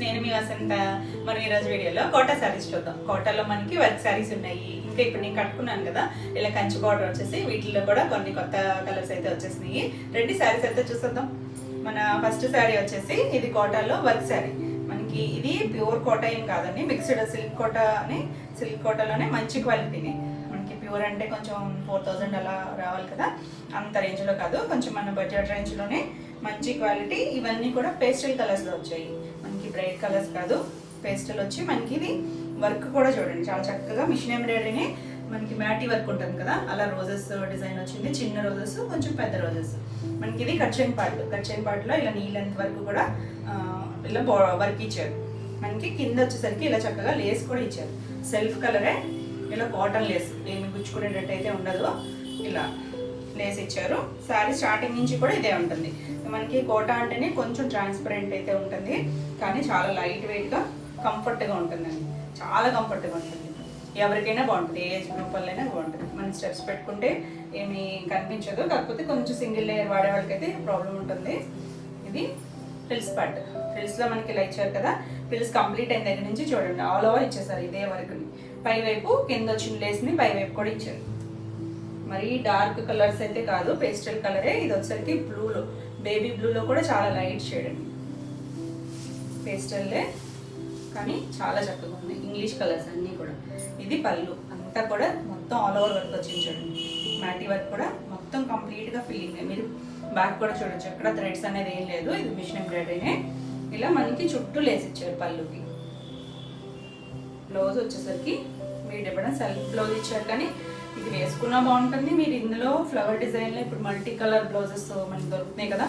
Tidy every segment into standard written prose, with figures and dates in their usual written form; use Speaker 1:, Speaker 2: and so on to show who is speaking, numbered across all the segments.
Speaker 1: నేను మీ వసంత. మనం ఈరోజు వీడియోలో కోటా శారీస్ చూద్దాం. కోటాలో మనకి వర్క్ శారీస్ ఉన్నాయి. ఇంకా ఇప్పుడు నేను కట్టుకున్నాను కదా ఇలా కంచి బార్డర్ వచ్చేసి వీటిల్లో కూడా కొన్ని కొత్త కలర్స్ అయితే వచ్చేసినాయి. రెండు శారీస్ అయితే చూసేద్దాం. మన ఫస్ట్ శారీ వచ్చేసి ఇది కోటాలో వర్క్ శారీ. మనకి ఇది ప్యూర్ కోటా ఏం కాదండి, మిక్స్డ్ సిల్క్ కోటా అని. సిల్క్ కోటాలోనే మంచి క్వాలిటీని. మనకి ప్యూర్ అంటే కొంచెం 4000 అలా రావాలి కదా, అంత రేంజ్లో కాదు, కొంచెం మన బడ్జెట్ రేంజ్లోనే మంచి క్వాలిటీ. ఇవన్నీ కూడా పేస్టల్ కలర్స్లో వచ్చాయి. మనకి బ్రైట్ కలర్స్ కాదు, పేస్టల్ వచ్చి మనకి ఇది వర్క్ కూడా చూడండి చాలా చక్కగా మిషన్ ఎంబ్రాయిడరీని. మనకి మ్యాటీ వర్క్ ఉంటుంది కదా, అలా రోజెస్ డిజైన్ వచ్చింది. చిన్న రోజెస్, కొంచెం పెద్ద రోజెస్. మనకి ఇది కట్ చైన్ పార్ట్లో ఇలా నీ లెంత్ వరకు కూడా ఇలా వర్క్ ఇచ్చారు. మనకి కింద వచ్చేసరికి ఇలా చక్కగా లేస్ కూడా ఇచ్చారు. సెల్ఫ్ కలరే, ఇలా కాటన్ లేస్, ఏమి గుచ్చుకునేటట్టు అయితే ఉండదు, ఇలా లేస్ ఇచ్చారు. శారీ స్టార్టింగ్ నుంచి కూడా ఇదే ఉంటుంది. మనకి కోటా అంటేనే కొంచెం ట్రాన్స్పరెంట్ అయితే ఉంటుంది, కానీ చాలా లైట్ వెయిట్గా కంఫర్ట్గా ఉంటుందండి. చాలా కంఫర్ట్గా ఉంటుంది, ఎవరికైనా బాగుంటుంది, ఏజ్ గ్రూప్ వల్లైనా బాగుంటుంది. మనం స్టెప్స్ పెట్టుకుంటే ఏమీ కనిపించదు, కాకపోతే కొంచెం సింగిల్ లేయర్ వాడే వాళ్ళకైతే ప్రాబ్లం ఉంటుంది. ఇది ఫ్రిల్స్ పార్ట్. ఫ్రిల్స్లో మనకి ఇలా ఇచ్చారు కదా, ఫ్రిల్స్ కంప్లీట్ అయిన దగ్గర నుంచి చూడండి ఆల్ ఓవర్ ఇచ్చేసారు ఇదే వరకుని. పై వైపు కింద వచ్చిన లేస్ని పై వైపు కూడా ఇచ్చారు. మరి డార్క్ కలర్స్ అయితే కాదు, పేస్టల్ కలరే. ఇది వచ్చేసరికి బ్లూలో, బేబీ బ్లూలో కూడా చాలా లైట్ షేడ్ అండి. పేస్టల్లే కానీ చాలా చక్కగా ఉంది. ఇంగ్లీష్ కలర్స్ అన్నీ కూడా. ఇది పళ్ళు అంతా కూడా మొత్తం ఆల్ ఓవర్ వర్క్ వచ్చింది చూడండి. మ్యాటీ వర్క్ కూడా మొత్తం కంప్లీట్గా ఫిల్లింగ్. మీరు బ్యాక్ కూడా చూడొచ్చు, ఎక్కడ థ్రెడ్స్ అనేది ఏం లేదు. ఇది మిషన్ ఎంబ్రాయిడరీనే. ఇలా మనకి చుట్టూ లేసి ఇచ్చారు పళ్ళుకి. బ్లౌజ్ వచ్చేసరికి మీరు ఎప్పుడైనా సెల్ఫ్ బ్లౌజ్ ఇచ్చారు, కానీ ఇది వేసుకున్నా బాగుంటుంది. మీరు ఇందులో ఫ్లవర్ డిజైన్లో ఇప్పుడు మల్టీ కలర్ బ్లౌజెస్ మనకి దొరుకుతున్నాయి కదా,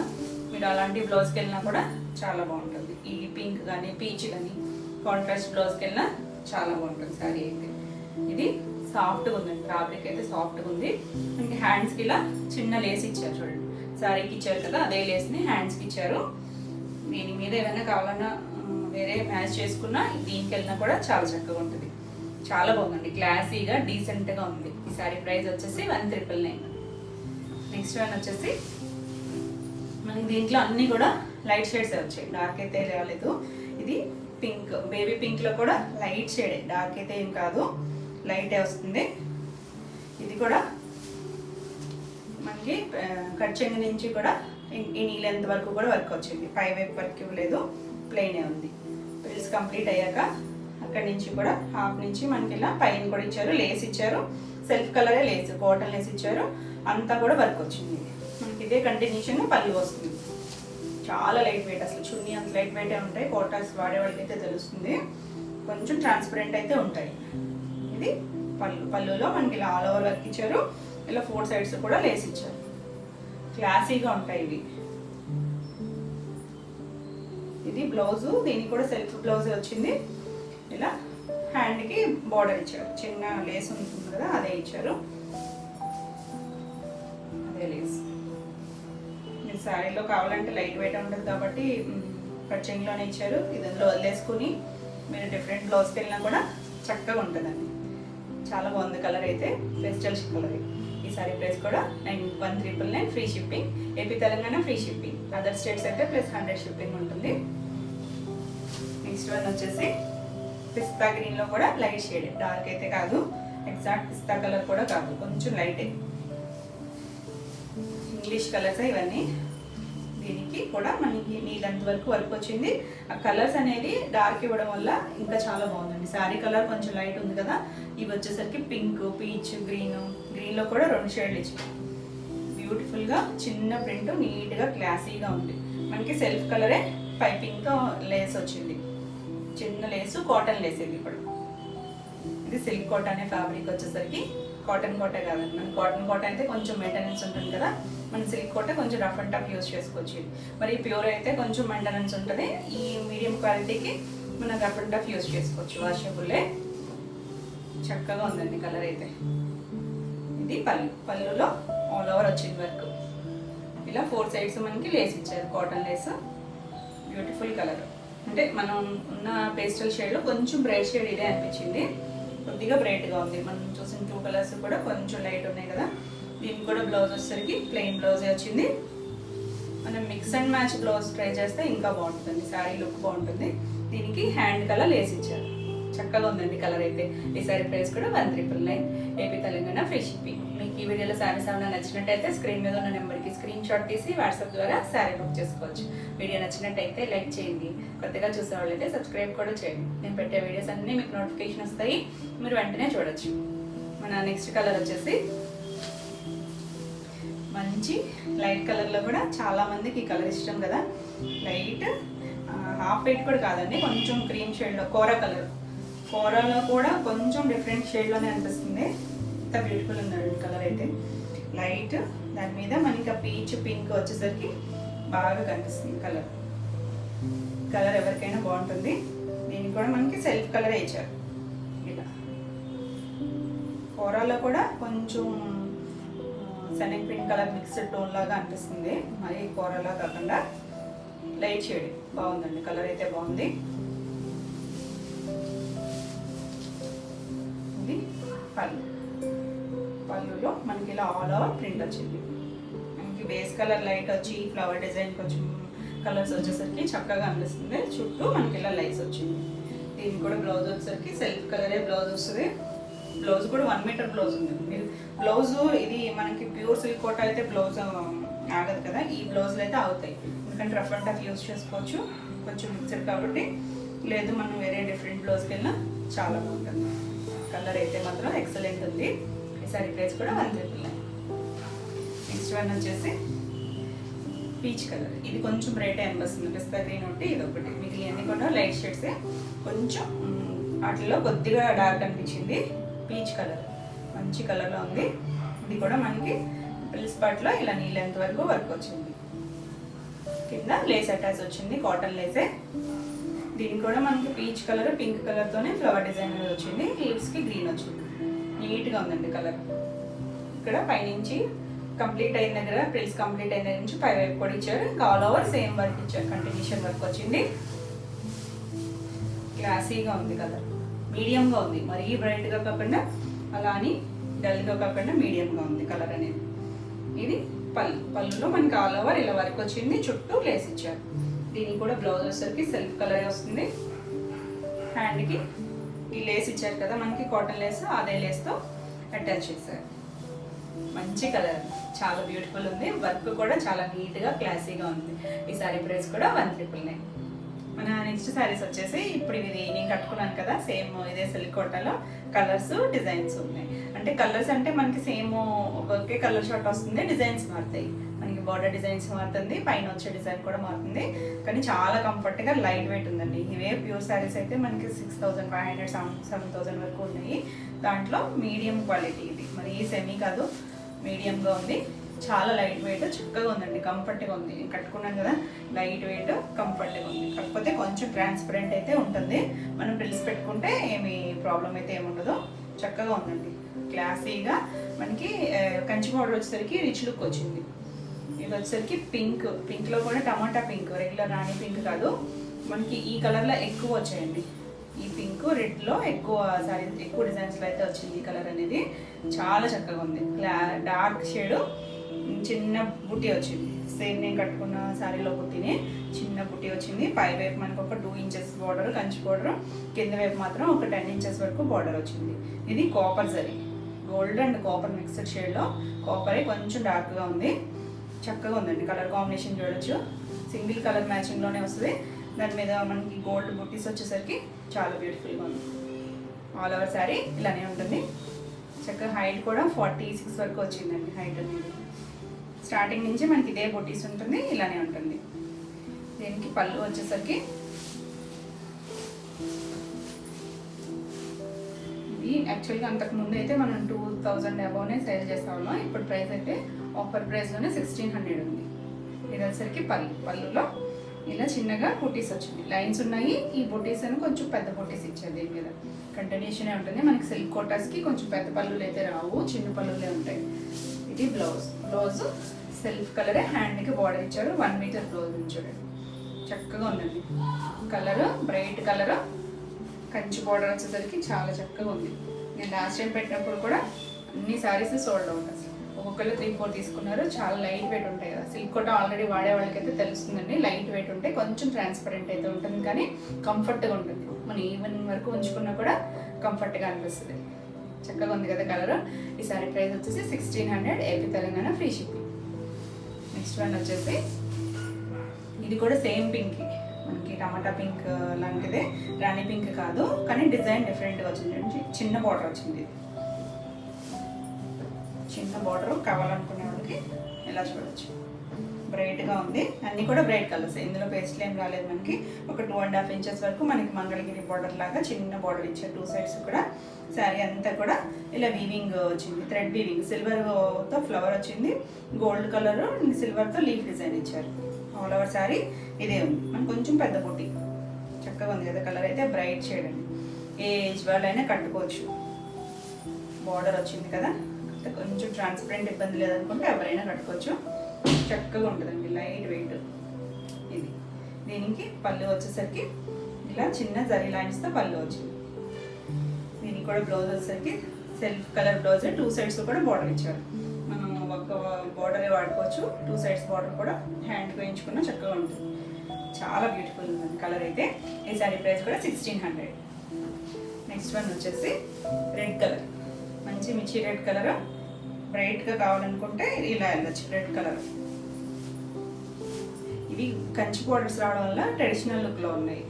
Speaker 1: మీరు అలాంటి బ్లౌజ్కి వెళ్ళినా కూడా చాలా బాగుంటుంది. ఈ పింక్ కానీ పీచ్ కానీ కాంట్రాస్ట్ బ్లౌజ్కి వెళ్ళినా చాలా బాగుంటుంది శారీ అయితే. ఇది సాఫ్ట్గా ఉందండి, ఫ్యాబ్రిక్ అయితే సాఫ్ట్గా ఉంది. మనకి హ్యాండ్స్కి ఇలా చిన్న లేస్ ఇచ్చారు చూడండి. శారీకి ఇచ్చారు కదా అదే లేస్ని హ్యాండ్స్కి ఇచ్చారు. దీని మీద ఏమైనా కావాలన్నా వేరే మ్యాచ్ చేసుకున్నా దీనికి వెళ్ళినా కూడా చాలా చక్కగా ఉంటుంది. చాలా బాగుందండి, క్లాసీగా డీసెంట్గా ఉంది. ఈ సారీ ప్రైస్ వచ్చేసి 1999. నెక్స్ట్ వన్ వచ్చేసి మనకి దీంట్లో అన్నీ కూడా లైట్ షేడ్స్ వచ్చాయి, డార్క్ అయితే రాలేదు. ఇది పింక్, బేబీ పింక్లో కూడా లైట్ షేడే, డార్క్ అయితే ఏం కాదు, లైటే వస్తుంది. ఇది కూడా మనకి కట్ చెంగు నుంచి కూడా ఈ నీ లెంత్ వరకు కూడా వర్క్ వచ్చింది. పై వైపు వర్క్ ఇవ్వలేదు, ప్లెయినే ఉంది. ప్రిల్స్ కంప్లీట్ అయ్యాక అక్కడి నుంచి కూడా హాఫ్ నుంచి మనకి ఇలా పైన కూడా ఇచ్చారు, లేస్ ఇచ్చారు. సెల్ఫ్ కలరే లేస్, కాటన్ లేస్ ఇచ్చారు. అంతా కూడా వర్క్ వచ్చింది. మనకి ఇదే కంటిన్యూషన్ పళ్ళు వస్తుంది. చాలా లైట్ వెయిట్, అసలు చున్నీ అంత లైట్ వెయిటే ఉంటాయి. కోటాస్ వాడే వాళ్ళకైతే తెలుస్తుంది, కొంచెం ట్రాన్స్పరెంట్ అయితే ఉంటాయి. ఇది పళ్ళులో మనకి ఇలా ఆల్ ఓవర్ వర్క్ ఇచ్చారు. ఇలా 4 సైడ్స్ కూడా లేస్ ఇచ్చారు. క్లాసీగా ఉంటాయి ఇవి. ఇది బ్లౌజు, దీనికి కూడా సెల్ఫ్ బ్లౌజ్ వచ్చింది. ఇలా హ్యాండ్కి బార్డర్ ఇచ్చారు, చిన్న లేస్ ఉంటుంది కదా అదే ఇచ్చారు, అదే లేస్. మీరు శారీలో కావాలంటే లైట్ వెయిట్ ఉంటుంది కాబట్టి కట్చింగ్లోనే ఇచ్చారు. ఇది అందులో వదిలేసుకుని మీరు డిఫరెంట్ బ్లౌజ్కి వెళ్ళినా కూడా చక్కగా ఉంటుందండి. చాలా బాగుంది కలర్ అయితే, పేస్టల్ కలర్. ఈ సారీ ప్రైస్ కూడా 1999, free shipping. AP Telangana free shipping, other states అయితే +100 షిప్పింగ్ ఉంటుంది. నెక్స్ట్ వన్ వచ్చేసి పిస్తా గ్రీన్లో కూడా లైట్ షేడ్, డార్క్ అయితే కాదు, ఎగ్జాక్ట్ పిస్తా కలర్ కూడా కాదు, కొంచెం లైటే. ఇంగ్లీష్ కలర్స్ ఇవన్నీ. దీనికి కూడా మనకి నీ లెంత్ వరకు వర్క్ వచ్చింది. ఆ కలర్స్ అనేది డార్క్ ఇవ్వడం వల్ల ఇంకా చాలా బాగుందండి. శారీ కలర్ కొంచెం లైట్ ఉంది కదా, ఇవి వచ్చేసరికి పింక్, పీచ్, గ్రీన్లో కూడా 2 షేడ్లు ఇచ్చాయి. బ్యూటిఫుల్గా చిన్న ప్రింట్, నీట్గా క్లాసీగా ఉంది. మనకి సెల్ఫ్ కలరే పైపింగ్తో లేస్ వచ్చింది, చిన్న లేసు, కాటన్ లేస్. ఇది కూడా ఇది సిల్క్ కోట అనే ఫ్యాబ్రిక్ వచ్చేసరికి కాటన్ కోట కాదండి. మన కాటన్ కోట అయితే కొంచెం మెయింటెనెన్స్ ఉంటుంది కదా, మన సిల్క్ కోట కొంచెం రఫ్ అండ్ టఫ్ యూజ్ చేసుకోవచ్చు. మరి ప్యూర్ అయితే కొంచెం మెయింటెనెన్స్ ఉంటుంది. ఈ మీడియం క్వాలిటీకి మనం రఫ్ అండ్ టఫ్ యూజ్ చేసుకోవచ్చు, వాషబుల్లే. చక్కగా ఉందండి కలర్ అయితే. ఇది పళ్ళులో ఆల్ ఓవర్ వచ్చింది వర్క్. ఇలా 4 సైడ్స్ మనకి లేస్ ఇచ్చారు, కాటన్ లేస్. Beautiful colour. అంటే మనం ఉన్న పేస్టల్ షేడ్లో కొంచెం బ్రైట్ షేడ్ ఇదే అనిపించింది, కొద్దిగా బ్రైట్గా ఉంది. మనం చూసిన 2 కలర్స్ కూడా కొంచెం లైట్ ఉన్నాయి కదా. దీనికి కూడా బ్లౌజ్ వచ్చేసరికి ప్లెయిన్ బ్లౌజే వచ్చింది. మనం mix and match blouse try చేస్తే ఇంకా బాగుంటుంది, శారీ లుక్ బాగుంటుంది. దీనికి హ్యాండ్ కలర్ లేస్ ఇచ్చారు. చక్కగా ఉందండి కలర్ అయితే. ఈ సారీ ప్రైస్ కూడా 1399 ఏపీ తెలంగాణ ఫ్రీ షిప్పింగ్. మీకు ఈ వీడియోలో శారీస్ ఏమైనా నచ్చినట్టయితే స్క్రీన్ మీద ఉన్న నెంబర్కి స్క్రీన్ షాట్ తీసి వాట్సాప్ ద్వారా శారీ బుక్ చేసుకోవచ్చు. వీడియో నచ్చినట్టయితే లైక్ చేయండి. కొత్తగా చూసేవాళ్ళైతే సబ్స్క్రైబ్ కూడా చేయండి. నేను పెట్టే వీడియోస్ అన్నీ మీకు నోటిఫికేషన్ వస్తాయి, మీరు వెంటనే చూడొచ్చు. మన నెక్స్ట్ కలర్ వచ్చేసి మంచి లైట్ కలర్లో కూడా చాలా మందికి ఈ కలర్ ఇష్టం కదా. లైట్ హాఫ్ వైట్ కూడా కాదండి, కొంచెం క్రీమ్ షేడ్లో కోరా కలర్. కోరాలో కూడా కొంచెం డిఫరెంట్ షేడ్లోనే అనిపిస్తుంది. ఎంత బ్యూటిఫుల్ ఉందండి కలర్ అయితే. లైట్ దాని మీద మనకి పీచ్ పింక్ వచ్చేసరికి బాగా కనిపిస్తుంది కలర్. కలర్ ఎవరికైనా బాగుంటుంది. దీనికి కూడా మనకి సెల్ఫ్ కలరే ఇచ్చారు. ఇలా కోరాలో కూడా కొంచెం సనిక్ పింక్ కలర్ మిక్స్డ్ టోన్ లాగా అనిపిస్తుంది. మరి కోరాలా కాకుండా లైట్ షేడ్ బాగుందండి. కలర్ అయితే బాగుంది. ఇది పళ్ళులో మనకి ఇలా ఆల్ ఓవర్ ప్రింట్ వచ్చింది. మనకి బేస్ కలర్ లైట్ వచ్చి ఫ్లవర్ డిజైన్కి వచ్చి కలర్స్ వచ్చేసరికి చక్కగా అనిపిస్తుంది. చుట్టూ మనకి ఇలా లైట్స్ వచ్చింది. దీనికి కూడా బ్లౌజ్ వచ్చేసరికి సెల్ఫ్ కలరే బ్లౌజ్ వస్తుంది. బ్లౌజ్ కూడా 1 మీటర్ బ్లౌజ్ ఉంది. మీరు బ్లౌజ్ ఇది మనకి ప్యూర్ సిల్క్ కోట అయితే బ్లౌజ్ ఆగదు కదా, ఈ బ్లౌజులు అయితే అవుతాయి. ఎందుకంటే రఫ్ అండ్ టఫ్ యూజ్ చేసుకోవచ్చు, కొంచెం మిక్స్డ్ కాబట్టి. లేదు మనం వేరే డిఫరెంట్ బ్లౌజ్కి వెళ్ళినా చాలా బాగుంటుంది. కలర్ అయితే మాత్రం ఎక్సలెంట్ ఉంది. ఈ సారీ ప్రైస్ కూడా 1399. నెక్స్ట్ వన్ వచ్చేసి పీచ్ కలర్. ఇది కొంచెం బ్రైట్ అనిపిస్తుంది. పిస్తా గ్రీన్ ఒకటి, ఇది ఒకటి. మీకు ఇవన్నీ కూడా లైట్ షేడ్సే. కొంచెం వాటిలో కొద్దిగా డార్క్ అనిపించింది. పీచ్ కలర్ మంచి కలర్లో ఉంది. ఇది కూడా మనకి ప్రిల్స్ పార్ట్లో ఇలా నీ లెంత్ వరకు వర్క్ వచ్చింది. కింద లేస్ అటాచ్ వచ్చింది, కాటన్ లేసే. దీనికి కూడా మనకి పీచ్ కలర్ పింక్ కలర్తోనే ఫ్లవర్ డిజైన్ అనేది వచ్చింది. లీవ్స్కి గ్రీన్ వచ్చింది. నీట్గా ఉందండి కలర్. ఇక్కడ పైనుంచి కంప్లీట్ అయిన దగ్గర ప్రిల్స్ కంప్లీట్ అయిన దగ్గర నుంచి పై వైపు కూడా ఇచ్చారు. ఇంకా ఆల్ ఓవర్ సేమ్ వర్క్ ఇచ్చారు. కంటిన్యూషన్ వర్క్ వచ్చింది. క్లాసీగా ఉంది కలర్. మీడియంగా ఉంది, మరీ బ్రైట్గా కాకుండా అలా అని డల్గా కాకుండా మీడియంగా ఉంది కలర్ అనేది. ఇది పళ్ళులో మనకి ఆల్ ఓవర్ ఇలా వర్క్ వచ్చింది. చుట్టూ లేస్ ఇచ్చారు. దీనికి కూడా బ్లౌజ్ వచ్చేసరికి సెల్ఫ్ కలరే వస్తుంది. హ్యాండ్కి ఈ లేస్ ఇచ్చారు కదా మనకి కాటన్ లేస్, అదే లేస్తో అటాచ్ చేశారు. మంచి కలర్, చాలా బ్యూటిఫుల్ ఉంది. వర్క్ కూడా చాలా నీట్గా క్లాసీగా ఉంది. ఈ సారీ ప్రైస్ కూడా 1399. మన నెక్స్ట్ శారీస్ వచ్చేసి ఇప్పుడు ఇది నేను కట్టుకున్నాను కదా, సేమ్ ఇదే సిల్క్ కోటాలో కలర్స్ డిజైన్స్ ఉన్నాయి. అంటే కలర్స్ అంటే మనకి సేమ్ ఒకే కలర్ షార్ట్ వస్తుంది, డిజైన్స్ మారుతాయి. మనకి బార్డర్ డిజైన్స్ మారుతుంది, పైన వచ్చే డిజైన్ కూడా మారుతుంది. కానీ చాలా కంఫర్ట్గా లైట్ వెయిట్ ఉందండి. ఇవే ప్యూర్ శారీస్ అయితే మనకి 6500 7000 వరకు ఉన్నాయి. దాంట్లో మీడియం క్వాలిటీ ఇది, మరి సెమీ కాదు, మీడియంగా ఉంది. చాలా లైట్ వెయిట్, చక్కగా ఉందండి, కంఫర్ట్గా ఉంది. నేను కట్టుకున్నాను కదా, లైట్ వెయిట్ కంఫర్ట్గా ఉంది. కాకపోతే కొంచెం ట్రాన్స్పరెంట్ అయితే ఉంటుంది. మనం ప్రిల్స్ పెట్టుకుంటే ఏమి ప్రాబ్లం అయితే ఏముండదు. చక్కగా ఉందండి, క్లాసీగా. మనకి కంచి బార్డర్ వచ్చేసరికి రిచ్ లుక్ వచ్చింది. ఇది వచ్చేసరికి పింక్లో కూడా టమాటా పింక్, రెగ్యులర్ రాణి పింక్ కాదు, మనకి ఈ కలర్లో ఎక్కువ వచ్చాయండి. ఈ పింక్ రెడ్లో ఎక్కువ సారీ ఎక్కువ డిజైన్స్లో అయితే వచ్చింది. ఈ కలర్ అనేది చాలా చక్కగా ఉంది. డార్క్ షేడ్ చిన్న బుట్టి వచ్చింది. సేమ్ నేను కట్టుకున్న శారీలో బుట్టిని చిన్న బుట్టి వచ్చింది. పై వైపు మనకు ఒక 2 ఇంచెస్ బార్డర్, కంచి బార్డర్. కింద వైపు మాత్రం ఒక 10 ఇంచెస్ వరకు బార్డర్ వచ్చింది. ఇది copper zari, gold and copper mixed షేడ్లో. కాపరే కొంచెం డార్క్గా ఉంది. చక్కగా ఉందండి. కలర్ కాంబినేషన్ చూడొచ్చు, సింగిల్ కలర్ మ్యాచింగ్లోనే వస్తుంది. దాని మీద మనకి గోల్డ్ బుట్టీస్ వచ్చేసరికి చాలా బ్యూటిఫుల్గా ఉంది. ఆల్ ఓవర్ శారీ ఇలానే ఉంటుంది. చక్కగా హైట్ కూడా 46 వరకు వచ్చిందండి హైట్ అనేది. స్టార్టింగ్ నుంచి మనకి ఇదే బుట్టీస్ ఉంటుంది, ఇలానే ఉంటుంది. దీనికి పళ్ళు వచ్చేసరికి ఇది యాక్చువల్గా అంతకుముందు అయితే మనం 2000 అబౌవ్నే సేల్ చేస్తా ఉన్నాం. ఇప్పుడు ప్రైస్ అయితే ఆఫర్ ప్రైస్లోనే 1600 ఉంది. ఇది వచ్చేసరికి పళ్ళులో ఇలా చిన్నగా బుటీస్ వచ్చింది, లైన్స్ ఉన్నాయి. ఈ బుటీస్ అని కొంచెం పెద్ద బుటీస్ ఇచ్చారు. దీని మీద కంటిన్యూషన్ ఉంటుంది. మనకి సిల్క్ కోటాస్కి కొంచెం పెద్ద పళ్ళులు అయితే రావు, చిన్న పళ్ళులే ఉంటాయి. ఇది బ్లౌజ్ సెల్ఫ్ కలరే. హ్యాండ్కి బార్డర్ ఇచ్చారు. 1 మీటర్ బ్లౌజ్ చూడండి, చక్కగా ఉందండి. Colour bright colour, Kanchi border వచ్చేసరికి చాలా చక్కగా ఉంది. నేను లాస్ట్ టైం పెట్టినప్పుడు కూడా అన్ని శారీస్ సోల్డ్ అవుట్. అసలు ఒక్కొక్కరు 3-4 తీసుకున్నారు. చాలా లైట్ వెయిట్ ఉంటాయి కదా, సిల్క్ కోట ఆల్రెడీ వాడే వాళ్ళకైతే తెలుస్తుందండి. లైట్ వెయిట్ ఉంటాయి, కొంచెం ట్రాన్స్పరెంట్ అయితే ఉంటుంది, కానీ కంఫర్ట్గా ఉంటుంది. మనం ఈవినింగ్ వరకు ఉంచుకున్నా కూడా కంఫర్ట్గా అనిపిస్తుంది. చక్కగా ఉంది కదా కలర్. ఈ సారీ ప్రైస్ వచ్చేసి 1600, AP Telangana free shipping. Next one వచ్చేసి ఇది కూడా సేమ్ పింక్, మనకి టమాటా పింక్ లాంటిదే, రాణి పింక్ కాదు, కానీ డిజైన్ డిఫరెంట్గా వచ్చింది. చిన్న బార్డర్ వచ్చింది, చిన్న బార్డర్ కావాలనుకునే వాళ్ళకి ఇలా చూడొచ్చు. బ్రైట్గా ఉంది, అన్నీ కూడా బ్రైట్ కలర్స్, ఇందులో పేస్ట్లు ఏం రాలేదు మనకి. ఒక 2.5 ఇంచెస్ వరకు మనకి మంగళగిరి బార్డర్ లాగా చిన్న బార్డర్ ఇచ్చారు. 2 సైడ్స్ కూడా శారీ అంతా కూడా ఇలా వీవింగ్ వచ్చింది, థ్రెడ్ వీవింగ్. సిల్వర్తో ఫ్లవర్ వచ్చింది, గోల్డ్ కలర్ సిల్వర్తో లీఫ్ డిజైన్ ఇచ్చారు. ఆల్ ఓవర్ శారీ ఇదే ఉంది. మనకు కొంచెం పెద్ద బుట్టి, చక్కగా ఉంది కదా కలర్ అయితే, బ్రైట్ షేడ్ అండి. ఏ ఏజ్ వాళ్ళైనా కట్టుకోవచ్చు. బార్డర్ వచ్చింది కదా, కొంచెం ట్రాన్స్పరెంట్ ఇబ్బంది లేదనుకుంటే ఎవరైనా కట్టుకోవచ్చు. చక్కగా ఉంటుందండి, లైట్ వెయిట్. ఇది దీనికి పళ్ళు వచ్చేసరికి ఇలా చిన్న జరీ లైన్స్తో పళ్ళు వచ్చింది. దీనికి కూడా బ్లౌజ్ వచ్చేసరికి సెల్ఫ్ కలర్ బ్లౌజ్, 2 సైడ్స్ కూడా బార్డర్ ఇచ్చారు. మనం ఒక బార్డరే వాడుకోవచ్చు, 2 సైడ్స్ బార్డర్ కూడా హ్యాండ్కి వేయించుకున్నా చక్కగా ఉంటుంది. చాలా బ్యూటిఫుల్ ఉంటుంది కలర్ అయితే. ఈ సారీ ప్రైస్ కూడా 1600. నెక్స్ట్ వన్ వచ్చేసి రెడ్ కలర్, మంచి మిర్చి రెడ్ కలర్. బ్రైట్గా కావాలనుకుంటే ఇలా వెళ్ళచ్చు. రెడ్ కలర్ ఇవి కంచి బోర్డర్స్ రావడం వల్ల ట్రెడిషనల్ లుక్లో ఉన్నాయి,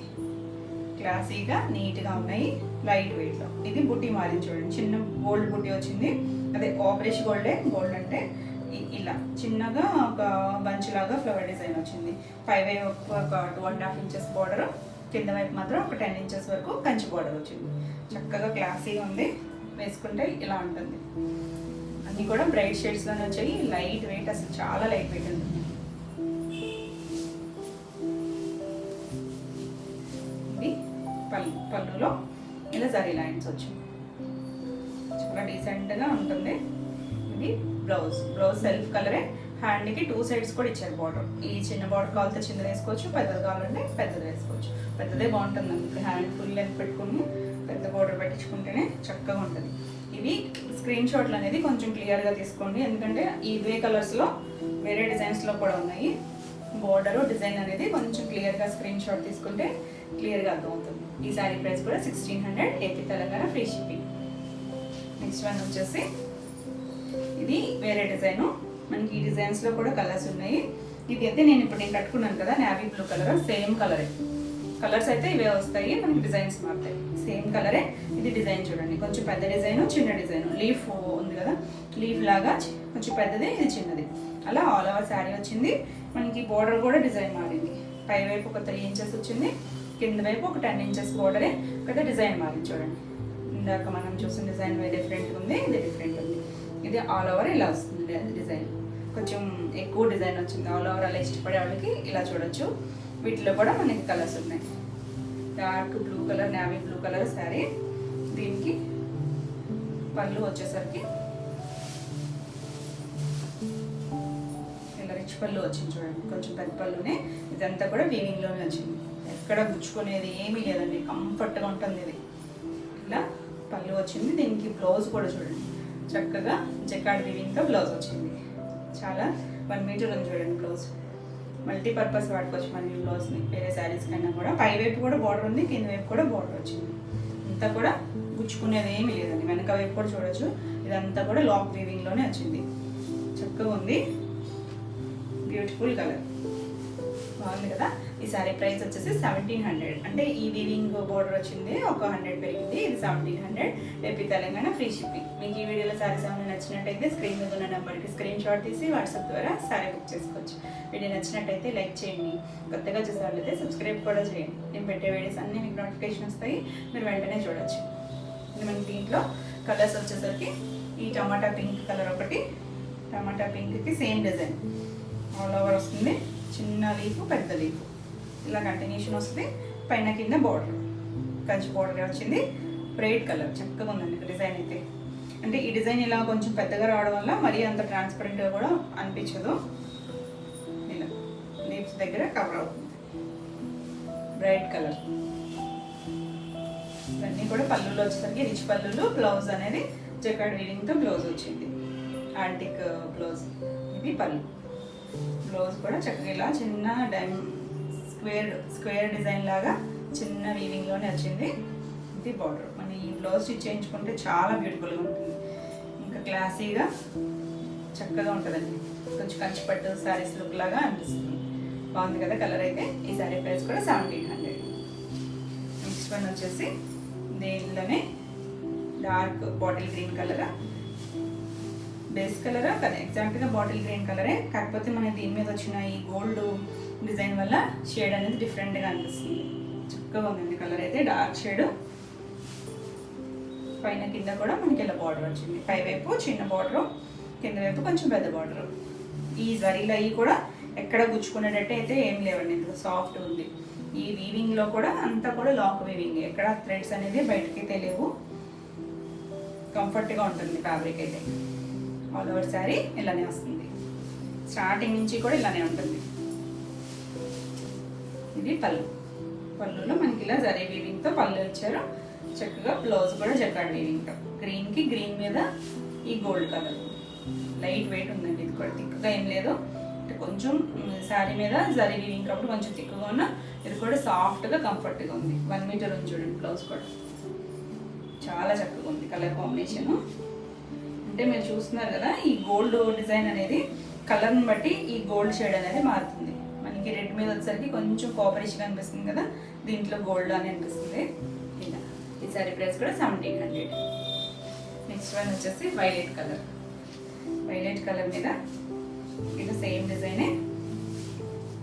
Speaker 1: క్లాసీగా నీట్గా ఉన్నాయి, లైట్ వెయిట్లో. ఇది బుట్టి మారింది చూడండి, చిన్న గోల్డ్ బుట్టి వచ్చింది. అదే ఆపరేష్ గోల్డే, గోల్డ్ అంటే ఇలా చిన్నగా ఒక బంచ్ లాగా ఫ్లవర్ డిజైన్ వచ్చింది. పైవైపు ఒక 2.5 ఇంచెస్ బార్డర్, కింద వైపు మాత్రం ఒక 10 ఇంచెస్ వరకు కంచి బార్డర్ వచ్చింది. చక్కగా క్లాసీగా ఉంది, వేసుకుంటే ఇలా ఉంటుంది. అన్నీ కూడా బ్రైట్ షేడ్స్లోనే వచ్చాయి, లైట్ వెయిట్, అసలు చాలా లైట్ వెయిట్ ఉంటుంది. ఇది పళ్ళులో ఇలా జరీ లైన్స్ వచ్చాయి, చాలా డీసెంట్గా ఉంటుంది. ఇది బ్లౌజ్ సెల్ఫ్ కలరే, హ్యాండ్కి 2 సైడ్స్ కూడా ఇచ్చారు బార్డర్. ఈ చిన్న బార్డర్ కావాలంటే చిన్నది వేసుకోవచ్చు, పెద్దది కావాలంటే పెద్దది వేసుకోవచ్చు. పెద్దదే బాగుంటుంది, ఇప్పుడు హ్యాండ్ ఫుల్ లెంత్ పెట్టుకుని పెద్ద బార్డర్ పెట్టించుకుంటేనే చక్కగా ఉంటుంది. ఇవి స్క్రీన్ షాట్లు అనేది కొంచెం క్లియర్గా తీసుకోండి, ఎందుకంటే ఇవే కలర్స్లో వేరే డిజైన్స్లో కూడా ఉన్నాయి. బార్డరు డిజైన్ అనేది కొంచెం క్లియర్గా స్క్రీన్ షాట్ తీసుకుంటే క్లియర్గా అర్థమవుతుంది. ఈ శారీ ప్రైస్ కూడా 1600, AP Telangana free shipping. Next one వచ్చేసి ఇది వేరే డిజైను, మనకి ఈ డిజైన్స్లో కూడా కలర్స్ ఉన్నాయి. ఇది అయితే నేను కట్టుకున్నాను కదా, నేవీ బ్లూ కలర్, సేమ్ కలరే. కలర్స్ అయితే ఇవే వస్తాయి, మనకి డిజైన్స్ మారుతాయి. సేమ్ కలరే. ఇది డిజైన్ చూడండి, కొంచెం పెద్ద డిజైన్, చిన్న డిజైన్. లీఫ్ ఉంది కదా, లీఫ్ లాగా కొంచెం పెద్దది, ఇది చిన్నది. అలా ఆల్ ఓవర్ శారీ వచ్చింది. మనకి బోర్డర్ కూడా డిజైన్ మారింది. పై వైపు ఒక 3 ఇంచెస్ వచ్చింది, కింద వైపు ఒక 10 ఇంచెస్ బోర్డరే, కదా డిజైన్ మారింది చూడండి. ఇందాక మనం చూసిన డిజైన్ డిఫరెంట్ ఉంది, ఇది డిఫరెంట్ ఉంది. ఇది ఆల్ ఓవర్ ఇలా వస్తుంది డిజైన్, కొంచెం ఎక్కువ డిజైన్ వచ్చింది. ఆల్ ఓవర్ అలా ఇష్టపడే వాళ్ళకి ఇలా చూడొచ్చు. వీటిలో కూడా మనకి కలర్స్ ఉన్నాయి. Dark blue colour, navy blue colour sari. దీనికి పళ్ళు వచ్చేసరికి ఇలా రిచ్ పళ్ళు వచ్చింది చూడండి, కొంచెం పెద్ద పళ్ళునే. ఇదంతా కూడా వీవింగ్లోనే వచ్చింది, ఎక్కడ గుచ్చుకునేది ఏమీ లేదండి, కంఫర్ట్గా ఉంటుంది. ఇది ఇలా పళ్ళు వచ్చింది. దీనికి బ్లౌజ్ కూడా చూడండి, చక్కగా జకార్డ్ వీవింగ్తో బ్లౌజ్ వచ్చింది. చాలా 1 మీటర్ ఉంది చూడండి బ్లౌజ్. మల్టీపర్పస్ వాడుకోవచ్చు మన బ్లౌజ్ని, వేరే శారీస్ కన్నా కూడా. పై వైపు కూడా బార్డర్ ఉంది, కింద వైపు కూడా బార్డర్ వచ్చింది. అంతా కూడా గుచ్చుకునేది ఏమీ లేదండి. వెనక వైపు కూడా చూడొచ్చు, ఇదంతా కూడా లాక్ వీవింగ్లోనే వచ్చింది. చక్కగా ఉంది, బ్యూటిఫుల్ కలర్, బాగుంది కదా. ఈ శారీ ప్రైస్ వచ్చేసి 1700, అంటే ఈ వీవింగ్ బోర్డర్ వచ్చింది ఒక 100 పెరిగింది. ఇది 1700, ఏపీ తెలంగాణ ఫ్రీ షిప్పింగ్. మీకు ఈ వీడియోలో శారీస్ ఏమైనా నచ్చినట్టయితే స్క్రీన్ మీద ఉన్న నెంబర్కి స్క్రీన్ షాట్ తీసి వాట్సాప్ ద్వారా శారీ బుక్ చేసుకోవచ్చు. వీడియో నచ్చినట్టయితే లైక్ చేయండి, కొత్తగా చూసేవాళ్ళైతే సబ్స్క్రైబ్ కూడా చేయండి. నేను పెట్టే వీడియోస్ అన్నీ మీకు నోటిఫికేషన్ వస్తాయి, మీరు వెంటనే చూడొచ్చు. ఇది మనకి దీంట్లో కలర్స్ వచ్చేసరికి ఈ టమాటా పింక్ కలర్ ఒకటి, టమాటా పింక్కి సేమ్ డిజైన్ ఆల్ ఓవర్ వస్తుంది. చిన్న లీఫ్, పెద్ద లీఫ్, ఇలా కంటిన్యూషన్ వస్తుంది. పైన కింద బార్డర్, కంచి బార్డర్ వచ్చింది. బ్రైట్ కలర్, చక్కగా ఉందండి డిజైన్ అయితే. అంటే ఈ డిజైన్ ఇలా కొంచెం పెద్దగా రావడం వల్ల మరీ అంత ట్రాన్స్పరెంట్గా కూడా అనిపించదు. ఇలా లీవ్స్ దగ్గర కవర్ అవుతుంది. Bright colour. ఇవన్నీ కూడా పళ్ళులో వచ్చేసరికి రిచ్ పళ్ళులో బ్లౌజ్ అనేది జకార్డ్ వీవింగ్తో బ్లౌజ్ వచ్చింది. Antique blouse. ఇది పళ్ళు. బ్లౌజ్ కూడా చక్కగా ఇలా చిన్న స్క్వేర్ డిజైన్ లాగా చిన్న వీవింగ్లోనే వచ్చింది. ఇది బార్డర్. మన ఈ బ్లౌజ్ స్టిచ్ చేయించుకుంటే చాలా బ్యూటిఫుల్గా ఉంటుంది, ఇంకా క్లాసీగా చక్కగా ఉంటుందండి. కొంచెం కంచిపట్టు శారీస్ లుక్ లాగా అనిపిస్తుంది. బాగుంది కదా కలర్ అయితే. ఈ శారీ ప్రైస్ కూడా 1700. నెక్స్ట్ వన్ వచ్చేసి దీనిలోనే dark bottle green colour. Base colour కదా, ఎగ్జాక్ట్గా బాటిల్ గ్రీన్ కలరే, కాకపోతే మన దీని మీద వచ్చిన ఈ గోల్డ్ డిజైన్ వల్ల షేడ్ అనేది డిఫరెంట్గా అనిపిస్తుంది. చక్కగా ఉందండి కలర్ అయితే. Dark shade. పైన కింద కూడా మనకి ఇలా బార్డర్ వచ్చింది. పై వైపు చిన్న బార్డరు, కింద వైపు కొంచెం పెద్ద బార్డరు. ఈ జరీలు అవి కూడా ఎక్కడ గుచ్చుకునేటట్టు అయితే ఏం లేవండి, ఇందులో సాఫ్ట్ ఉంది. ఈ వీవింగ్లో కూడా అంతా కూడా లాక్ వీవింగ్, ఎక్కడ థ్రెడ్స్ అనేది బయటకి తెలియవు. కంఫర్ట్గా ఉంటుంది ఫ్యాబ్రిక్ అయితే. ఆల్ ఓవర్ శారీ ఇలానే వస్తుంది. స్టార్టింగ్ నుంచి కూడా ఇలానే ఉంటుంది. ఇది పళ్ళు. పళ్ళులో మనకి ఇలా జరీ వీవింగ్తో పళ్ళు ఇచ్చారు. చక్కగా బ్లౌజ్ కూడా జకార్డ్ వీవింగ్తో. గ్రీన్కి గ్రీన్ మీద ఈ గోల్డ్ కలర్. లైట్ వెయిట్ ఉందండి. ఇది కూడా థిక్గా ఏం లేదు, కొంచెం శారీ మీద జరీ వీవింగ్ కాబట్టి కొంచెం థిక్గా ఉన్న, ఇది కూడా సాఫ్ట్గా కంఫర్ట్గా ఉంది. 1 మీటర్ ఉంది చూడండి. బ్లౌజ్ కూడా చాలా చక్కగా ఉంది. కలర్ కాంబినేషను అంటే మీరు చూస్తున్నారు కదా, ఈ గోల్డ్ డిజైన్ అనేది కలర్ని బట్టి ఈ గోల్డ్ షేడ్ అనేది మారుతుంది. మనకి రెడ్ మీద వచ్చేసరికి కొంచెం కాపరిష్గా అనిపిస్తుంది కదా, దీంట్లో గోల్డ్ అని అనిపిస్తుంది. ఇలా ఈ సారీ ప్రైస్ కూడా 1700. నెక్స్ట్ వన్ వచ్చేసి వైలెట్ కలర్. వైలెట్ కలర్ మీద ఇలా సేమ్ డిజైనే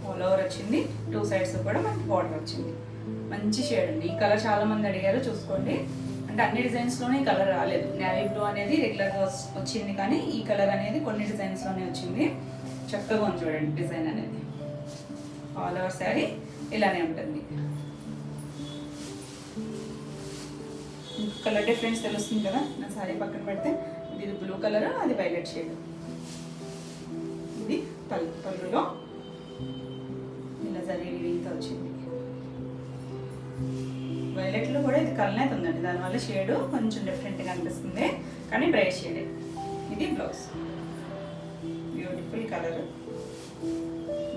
Speaker 1: ఆల్ ఓవర్ వచ్చింది. 2 సైడ్స్ కూడా మనకి బార్డర్ వచ్చింది. మంచి షేడ్ అండి. ఈ కలర్ చాలా మంది అడిగారు, చూసుకోండి. అంటే అన్ని డిజైన్స్లోనే ఈ కలర్ రాలేదు. నేవీ బ్లూ అనేది రెగ్యులర్గా వచ్చింది, కానీ ఈ కలర్ అనేది కొన్ని డిజైన్స్లోనే వచ్చింది. చక్కగా ఉంది చూడండి డిజైన్ అనేది. ఆల్ ఓవర్ శారీ ఇలానే ఉంటుంది. కలర్ డిఫరెన్స్ తెలుస్తుంది కదా, నా శారీ పక్కన పెడితే. ఇది బ్లూ కలర్, అది వైలెట్ షేడ్. ఇది పళ్ళులో ఇలా జరీ వీవింగ్తో వచ్చింది. వైలెట్లో కూడా ఇది కలర్ ఉందండి, దానివల్ల షేడ్ కొంచెం డిఫరెంట్గా అనిపిస్తుంది, కానీ బ్రైట్ షేడే. ఇది blouse. Beautiful colour,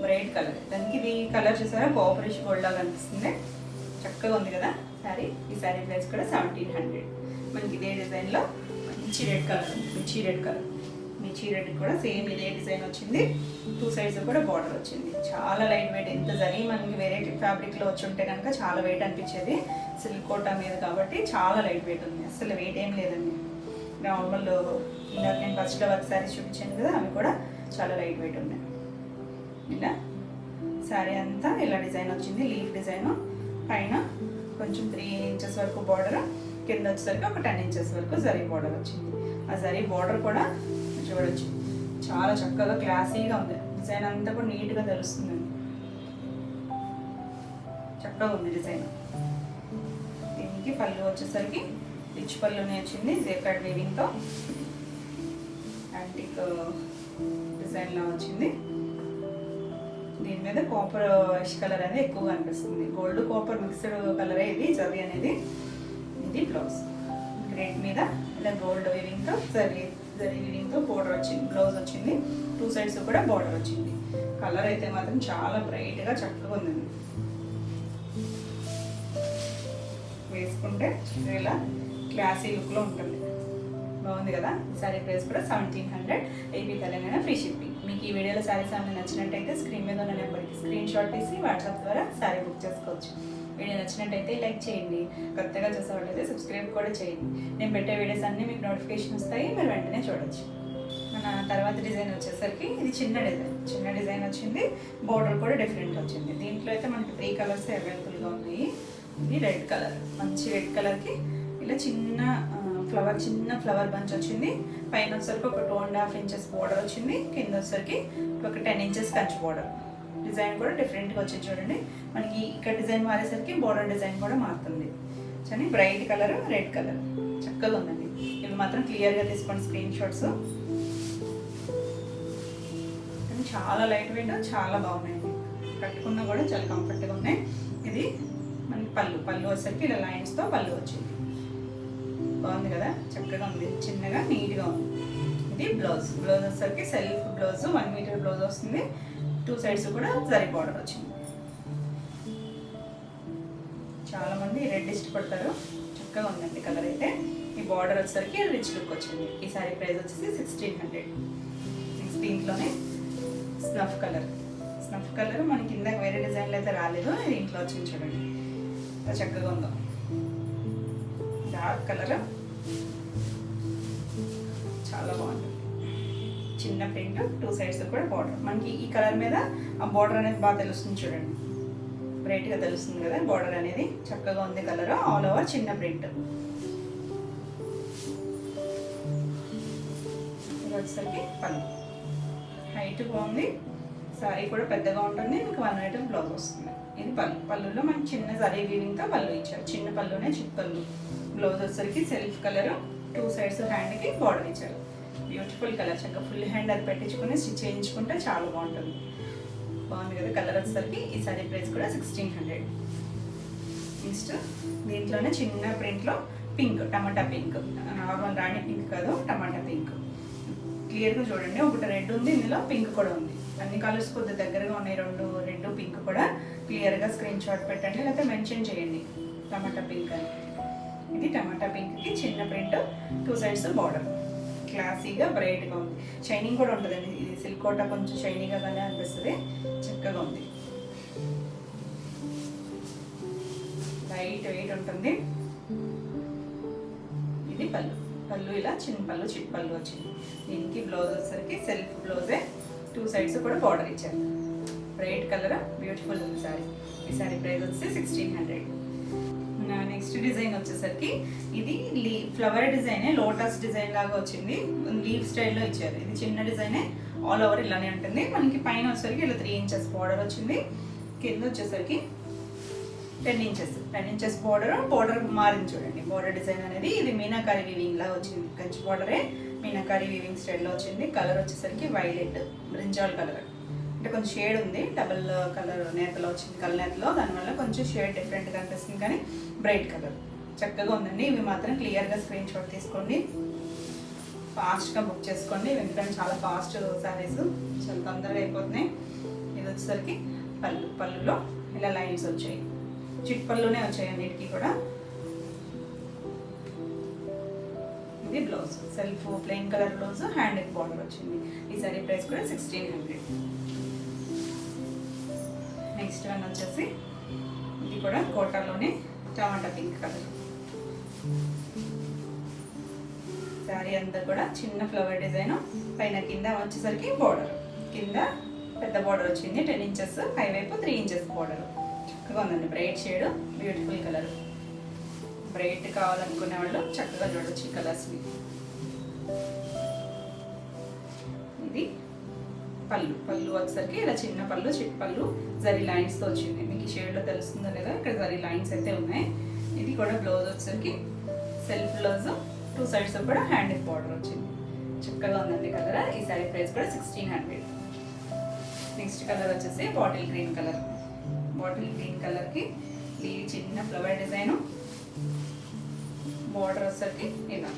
Speaker 1: bright colour. దానికి ఇది కలర్ చూసారా, కాపరిష్ గోల్డ్ లాగా అనిపిస్తుంది. చక్కగా ఉంది కదా శారీ. ఈ శారీ ప్రైస్ కూడా 1700. మనకి ఇదే డిజైన్లో మంచి రెడ్ కలర్, మిర్చి రెడ్ కలర్. మిర్చి రెడ్ కూడా సేమ్ ఇదే డిజైన్ వచ్చింది. 2 సైడ్స్ కూడా బార్డర్ వచ్చింది. చాలా లైట్ వెయిట్. ఎంత జరీ మనకి వెరైటీ ఫ్యాబ్రిక్లో వచ్చి ఉంటే కనుక చాలా వెయిట్ అనిపించేది. సిల్క్ కోటా మీద కాబట్టి చాలా లైట్ వెయిట్ ఉంది, అసలు వెయిట్ ఏం లేదండి. నార్మల్ ఇందాక నేను ఫస్ట్లో వర్క్ శారీస్ చూపించాను కదా, అవి కూడా చాలా లైట్ వెయిట్ ఉన్నాయి. ఇలా శారీ అంతా ఇలా డిజైన్ వచ్చింది. Leaf design. పైన కొంచెం 3 ఇంచెస్ వరకు బార్డర్, కింద వచ్చేసరికి ఒక 10 ఇంచెస్ వరకు జరీ బార్డర్ వచ్చింది. ఆ జరీ బార్డర్ కూడా చూడొచ్చు, చాలా చక్కగా క్లాసీగా ఉంది. డిజైన్ అంతా కూడా నీట్గా తెలుస్తుంది. చక్కగా ఉంది డిజైన్. దీనికి పళ్ళు వచ్చేసరికి రిచ్ పళ్ళునే వచ్చింది, జకార్డ్ వీవింగ్తో యాంటిక్ డిజైన్లా వచ్చింది. దీని మీద కాపర్ కలర్ అనేది ఎక్కువగా అనిపిస్తుంది. గోల్డ్ కాపర్ మిక్స్డ్ కలరే ఇది జరీ అనేది. ఇది బ్లౌజ్. రెడ్ మీద ఇలా గోల్డ్ వీవింగ్తో జరీ వీవింగ్తో బోర్డర్ వచ్చింది. బ్లౌజ్ వచ్చింది. 2 సైడ్స్ కూడా బార్డర్ వచ్చింది. కలర్ అయితే మాత్రం చాలా బ్రైట్గా చక్కగా ఉందండి. వేసుకుంటే ఇలా క్లాసీ లుక్లో ఉంటుంది. బాగుంది కదా. శారీ ప్రైస్ కూడా 1700. AP Telangana free shipping. మీకు ఈ వీడియోలో శారీస్ ఏమైనా నచ్చినట్టయితే స్క్రీన్ మీద ఉన్న నెంబర్కి స్క్రీన్ షాట్ తీసి వాట్సాప్ ద్వారా శారీ బుక్ చేసుకోవచ్చు. వీడియో నచ్చినట్టయితే లైక్ చేయండి, కొత్తగా చూసేవాళ్ళైతే సబ్స్క్రైబ్ కూడా చేయండి. నేను పెట్టే వీడియోస్ అన్నీ మీకు నోటిఫికేషన్ వస్తాయి, మీరు వెంటనే చూడొచ్చు. మన తర్వాత డిజైన్ వచ్చేసరికి ఇది చిన్న డిజైన్ వచ్చింది. బార్డర్ కూడా డిఫరెంట్ వచ్చింది. దీంట్లో అయితే మనకి 3 కలర్స్ అవైలబుల్గా ఉన్నాయి. ఇది రెడ్ కలర్, మంచి రెడ్ కలర్కి ఇలా చిన్న ఫ్లవర్ బంచ్ వచ్చింది. పైన వచ్చేసరికి ఒక 2.5 ఇంచెస్ బార్డర్ వచ్చింది. కింద వచ్చేసరికి ఒక 10 ఇంచెస్ కంచి బార్డర్. డిజైన్ కూడా డిఫరెంట్గా వచ్చింది చూడండి. మనకి ఇక్కడ డిజైన్ మారేసరికి బార్డర్ డిజైన్ కూడా మారుతుంది. కానీ బ్రైట్ కలర్, రెడ్ కలర్ చక్కగా ఉందండి. ఇవి మాత్రం క్లియర్గా తీసుకోండి స్క్రీన్ షాట్స్. కానీ చాలా లైట్ వెయిట్, చాలా బాగున్నాయండి. కట్టుకున్నా కూడా చాలా కంఫర్ట్గా ఉన్నాయి. ఇది మనకి పళ్ళు వచ్చేసరికి ఇలా లైన్స్తో పళ్ళు వచ్చింది. బాగుంది కదా, చక్కగా ఉంది, చిన్నగా నీట్గా ఉంది. ఇది బ్లౌజ్ వచ్చేసరికి సెల్ఫ్ బ్లౌజ్ 1 మీటర్ బ్లౌజ్ వస్తుంది. 2 సైడ్స్ కూడా జరీ బార్డర్ వచ్చింది. చాలా మంది రెడ్ ఇష్టపడతారు, చక్కగా ఉందండి కలర్ అయితే. ఈ బార్డర్ వచ్చేసరికి రిచ్ లుక్ వచ్చింది. ఈ సారీ ప్రైస్ వచ్చేసి 1600. నెక్స్ట్ దీంట్లోనే స్నఫ్ కలర్ మనకి కింద వేరే డిజైన్లో అయితే రాలేదు, దీంట్లో వచ్చింది చూడండి ఎంత చక్కగా ఉందో. డార్క్ కలర్ చాలా బాగుంటుంది. చిన్న ప్రింట్, 2 సైడ్స్ కూడా బార్డర్. మనకి ఈ కలర్ మీద ఆ బార్డర్ అనేది బాగా తెలుస్తుంది చూడండి, బ్రైట్గా తెలుస్తుంది కదా బార్డర్ అనేది. చక్కగా ఉంది కలర్, ఆల్ ఓవర్ చిన్న ప్రింట్. ఇది వచ్చేసరికి పళ్ళు హైట్ బాగుంది, సారీ కూడా పెద్దగా ఉంటుంది. మీకు 1 మీటర్ బ్లౌజ్ వస్తుంది. ఇది పళ్ళులో మనకి చిన్న జరీ వీవింగ్తో పళ్ళు ఇచ్చారు. చిన్న పళ్ళునే చిన్న పళ్ళు. బ్లౌజ్ వచ్చేసరికి సెల్ఫ్ కలర్, 2 సైడ్స్ హ్యాండ్కి బార్డర్ ఇచ్చారు. బ్యూటిఫుల్ కలర్, చక్కగా ఫుల్ హ్యాండ్ అది పెట్టించుకొని స్టిచ్ చేయించుకుంటే చాలా బాగుంటుంది. బాగుంది కదా కలర్ వచ్చేసరికి. ఈ సారీ ప్రైస్ కూడా 1600. నెక్స్ట్ దీంట్లోనే చిన్న ప్రింట్లో పింక్, టమాటా పింక్, నార్మల్ రాణి పింక్ కాదు, టమాటా పింక్. క్లియర్గా చూడండి, ఒకటి రెడ్ ఉంది, ఇందులో పింక్ కూడా ఉంది. అన్ని కలర్స్ కొద్దిగా దగ్గరగా ఉన్నాయి, రెడ్ పింక్ కూడా. క్లియర్గా స్క్రీన్ షాట్ పెట్టండి, లేకపోతే మెన్షన్ చేయండి టమాటా పింక్ అని. ఇది టమాటా పింక్కి చిన్న ప్రింట్, 2 సైడ్స్ బార్డర్. క్లాసీగా బ్రైట్గా ఉంది, షైనింగ్ కూడా ఉంటుందండి. ఇది సిల్క్ కోట కొంచెం షైనీగానే అనిపిస్తుంది, చక్కగా ఉంది. లైట్ వెయిట్ ఉంటుంది. ఇది పళ్ళు ఇలా చిన్న పళ్ళు చిట్ పళ్ళు వచ్చింది. దీనికి బ్లౌజ్ వచ్చేసరికి సెల్ఫ్ బ్లౌజే, 2 సైడ్స్ కూడా బార్డర్ ఇచ్చారు. బ్రైట్ కలర్, బ్యూటిఫుల్ ఉంది సారీ. ఈ సారీ ప్రైస్ వచ్చి 1600. నెక్స్ట్ డిజైన్ వచ్చేసరికి ఇది ఫ్లవర్ డిజైనే, లోటస్ డిజైన్ లాగా వచ్చింది. లీవ్ స్టైల్లో ఇచ్చారు. ఇది చిన్న డిజైనే, ఆల్ ఓవర్ ఇలానే ఉంటుంది. మనకి పైన వచ్చేసరికి ఇలా 3 ఇంచెస్ బార్డర్ వచ్చింది. కింద వచ్చేసరికి 10 ఇంచెస్ బార్డర్ మారింది చూడండి. బార్డర్ డిజైన్ అనేది ఇది మీనాకారి వీవింగ్ లాగా వచ్చింది. కంచి బార్డరే మీనాకారి వీవింగ్ స్టైల్లో వచ్చింది. కలర్ వచ్చేసరికి వైలెట్ బ్రింజాల్ కలర్, అంటే కొంచెం షేడ్ ఉంది. డబుల్ కలర్ నేతలో వచ్చింది, కలర్ నేతలో. దానివల్ల కొంచెం షేడ్ డిఫరెంట్గా అనిపిస్తుంది, కానీ బ్రైట్ కలర్ చక్కగా ఉందండి. ఇవి మాత్రం క్లియర్గా స్క్రీన్ షాట్ తీసుకోండి, ఫాస్ట్గా బుక్ చేసుకోండి. ఎందుకంటే చాలా ఫాస్ట్ శారీస్, చాలా తొందరగా అయిపోతున్నాయి. ఇది వచ్చేసరికి పళ్ళులో ఇలా లైన్స్ వచ్చాయి, చిట్ పళ్ళునే వచ్చాయి అన్నిటికీ కూడా. ఇది blouse self plain colour blouse, hand border వచ్చింది. ఈ సారీ ప్రైస్ కూడా 1600. నెక్స్ట్ వన్ వచ్చేసి ఇది కూడా కోటాలోనే టమాటా పింక్ కలర్. శారీ అంతా కూడా చిన్న ఫ్లవర్ డిజైన్, పైన కింద వచ్చేసరికి బార్డర్, కింద పెద్ద బార్డర్ వచ్చింది 10 ఇంచెస్, పై వైపు 3 ఇంచెస్ బార్డర్. చక్కగా ఉందండి, bright shade, beautiful colour. Bright కావాలనుకునే వాళ్ళు చక్కగా చూడొచ్చు ఈ కలర్స్ని. ఇది పళ్ళు వచ్చేసరికి ఇలా చిన్న పళ్ళు చిట్ పళ్ళు జరీ లైన్స్తో వచ్చింది. మీకు ఈ షేడ్లో తెలుస్తుందో లేదా, ఇక్కడ జరీ లైన్స్ అయితే ఉన్నాయి. ఇది కూడా బ్లౌజ్ వచ్చేసరికి సెల్ఫ్ బ్లౌజ్, 2 సైడ్స్ కూడా హ్యాండ్ బార్డర్ వచ్చింది. చక్కగా ఉందండి కలర్. ఈ సారీ ప్రైస్ కూడా 1600. నెక్స్ట్ కలర్ వచ్చేసి బాటిల్ గ్రీన్ కలర్కి ఈ చిన్న ఫ్లవర్ డిజైను, బార్డర్ వచ్చేసరికి ఇలా.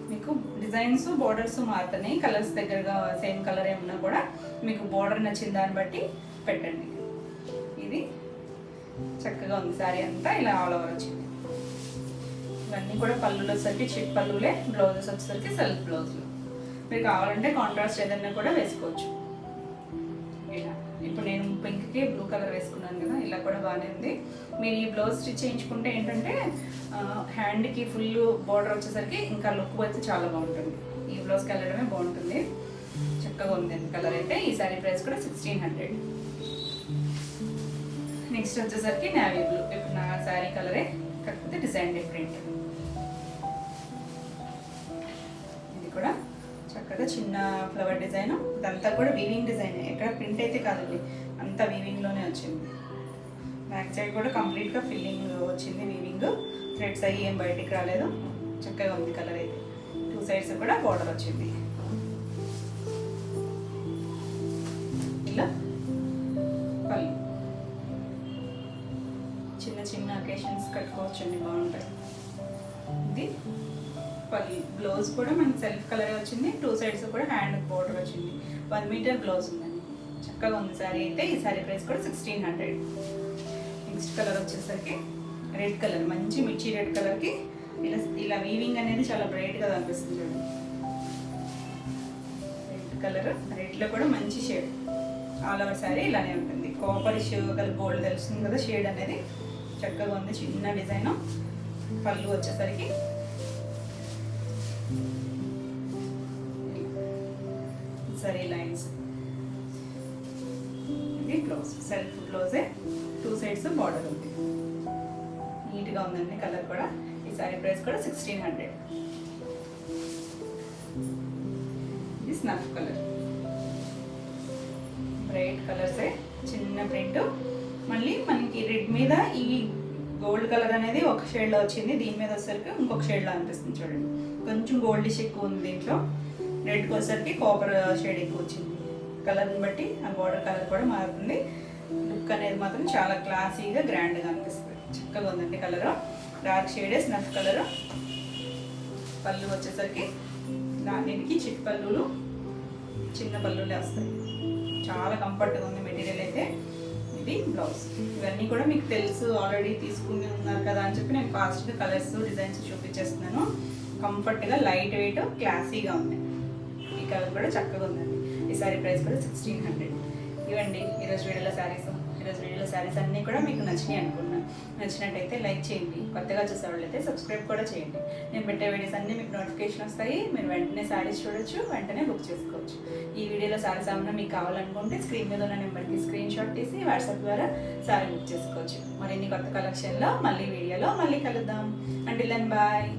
Speaker 1: మీకు డిజైన్స్ బార్డర్స్ మారుతున్నాయి, కలర్స్ దగ్గరగా సేమ్ కలర్ ఏమన్నా కూడా మీకు బార్డర్ నచ్చిన దాన్ని బట్టి పెట్టండి. ఇది చక్కగా ఉంది. శారీ అంతా ఇలా ఆల్ ఓవర్ వచ్చింది. ఇవన్నీ కూడా పళ్ళులు వచ్చేసరికి చిట్ పళ్ళులే, బ్లౌజెస్ వచ్చేసరికి సెల్ఫ్ బ్లౌజులు. మీరు కావాలంటే కాంట్రాస్ట్ ఏదైనా కూడా వేసుకోవచ్చు. ఇలా ఇప్పుడు నేను పింక్కి బ్లూ కలర్ వేసుకున్నాను కదా, ఇలా కూడా బాగానే ఉంది. మీరు ఈ బ్లౌజ్ స్టిచ్ చేయించుకుంటే ఏంటంటే హ్యాండ్కి ఫుల్ బార్డర్ వచ్చేసరికి ఇంకా లుక్ అయితే చాలా బాగుంటుంది. ఈ బ్లౌజ్కి వెళ్ళడమే బాగుంటుంది. చక్కగా ఉంది కలర్ అయితే. ఈ సారీ ప్రైస్ కూడా 1600. నెక్స్ట్ వచ్చేసరికి నేవీ బ్లూ. ఇప్పుడు నా శారీ కలరే, కాకపోతే డిజైన్ డిఫరెంట్. ఇది కూడా చక్కగా చిన్న ఫ్లవర్ డిజైన్, ఇదంతా కూడా వీవింగ్ డిజైన్, ఎక్కడ ప్రింట్ అయితే కాదండి, అంతా వీవింగ్లోనే వచ్చింది. బ్యాక్ సైడ్ కూడా కంప్లీట్గా ఫిల్లింగ్ వచ్చింది, వీవింగ్ థ్రెడ్స్ అయ్యి ఏం బయటికి రాలేదు. చక్కగా ఉంది కలర్ అయితే. 2 సైడ్స్ కూడా బార్డర్ వచ్చింది. ఇలా పళ్ళు చిన్న చిన్న అకేషన్స్ కట్టుకోవచ్చండి, బాగుంటాయి. ఇది బ్లౌజ్ కూడా మనకి సెల్ఫ్ కలర్ వచ్చింది, 2 సైడ్స్ కూడా హ్యాండ్ బోర్డర్ వచ్చింది. 1 మీటర్ బ్లౌజ్ ఉందండి. చక్కగా ఉంది శారీ అయితే. ఈ శారీ ప్రైస్ కూడా 1600. నెక్స్ట్ కలర్ వచ్చేసరికి రెడ్ కలర్, మంచి మిర్చి రెడ్ కలర్కి ఇలా వీవింగ్ అనేది చాలా బ్రైట్గా కనిపిస్తుంది చూడండి. రెడ్ కలర్, రెడ్లో కూడా మంచి షేడ్. ఆల్ ఓవర్ శారీ ఇలానే ఉంటుంది. కాపర్ కలర్ గోల్డ్ తెలుస్తుంది కదా షేడ్ అనేది. చక్కగా ఉంది, చిన్న డిజైన్. పళ్ళు వచ్చేసరికి సరీ లైన్స్. ఇది బ్లౌజ్, సెల్ఫ్ బ్లౌజే, 2 సైడ్స్ బార్డర్ ఉంది. నీట్గా ఉందండి కలర్ కూడా. ఈ సారీ ప్రైస్ కూడా 1600. ఇది స్నఫ్ కలర్, బ్రైట్ కలర్సే, చిన్న ప్రింట్. మళ్ళీ మనకి రెడ్ మీద ఈ గోల్డ్ కలర్ అనేది ఒక షేడ్లో వచ్చింది, దీని మీద వచ్చేసరికి ఇంకొక షేడ్లో అనిపిస్తుంది చూడండి. కొంచెం గోల్డిష్ ఎక్కువ ఉంది దీంట్లో. రెడ్కి వచ్చేసరికి కాపర్ షేడ్ ఎక్కువ వచ్చింది. కలర్ని బట్టి ఆ బోర్డర్ కలర్ కూడా మారుతుంది. లుక్ అనేది మాత్రం చాలా క్లాసీగా గ్రాండ్గా అనిపిస్తుంది. చక్కగా ఉందండి కలర్. డార్క్ షేడే స్నఫ్ కలర్. పళ్ళు వచ్చేసరికి దానికి చిట్ పళ్ళులు, చిన్న పళ్ళులే వస్తాయి. చాలా కంఫర్ట్గా ఉంది మెటీరియల్ అయితే. ఇది బ్లౌజ్. ఇవన్నీ కూడా మీకు తెలుసు, ఆల్రెడీ తీసుకుని ఉన్నారు కదా అని చెప్పి నేను ఫాస్ట్గా కలర్స్ డిజైన్స్ చూపించేస్తున్నాను. కంఫర్ట్గా లైట్ వెయిట్ క్లాసీగా ఉన్నాయి. ఈ కలర్ కూడా చక్కగా ఉందండి. ఈ సారీ ప్రైస్ కూడా 1600. ఇవ్వండి ఈరోజు వీడియోలో శారీస్. ఈరోజు వీడియోలో శారీస్ అన్నీ కూడా మీకు నచ్చినాయి అనుకున్నాను. నచ్చినట్టయితే లైక్ చేయండి. కొత్తగా చూసేవాళ్ళైతే సబ్స్క్రైబ్ కూడా చేయండి. నేను పెట్టే వీడియోస్ అన్నీ మీకు నోటిఫికేషన్ వస్తాయి. మీరు వెంటనే శారీస్ చూడొచ్చు, వెంటనే బుక్ చేసుకోవచ్చు. ఈ వీడియోలో శారీస్ ఏమన్నా మీకు కావాలనుకుంటే స్క్రీన్ మీద ఉన్న నెంబర్కి స్క్రీన్ షాట్ తీసి వాట్సాప్ ద్వారా శారీ బుక్ చేసుకోవచ్చు. మరిన్ని కొత్త కలెక్షన్లో మళ్ళీ వీడియోలో మళ్ళీ కలుద్దాం. Until then bye.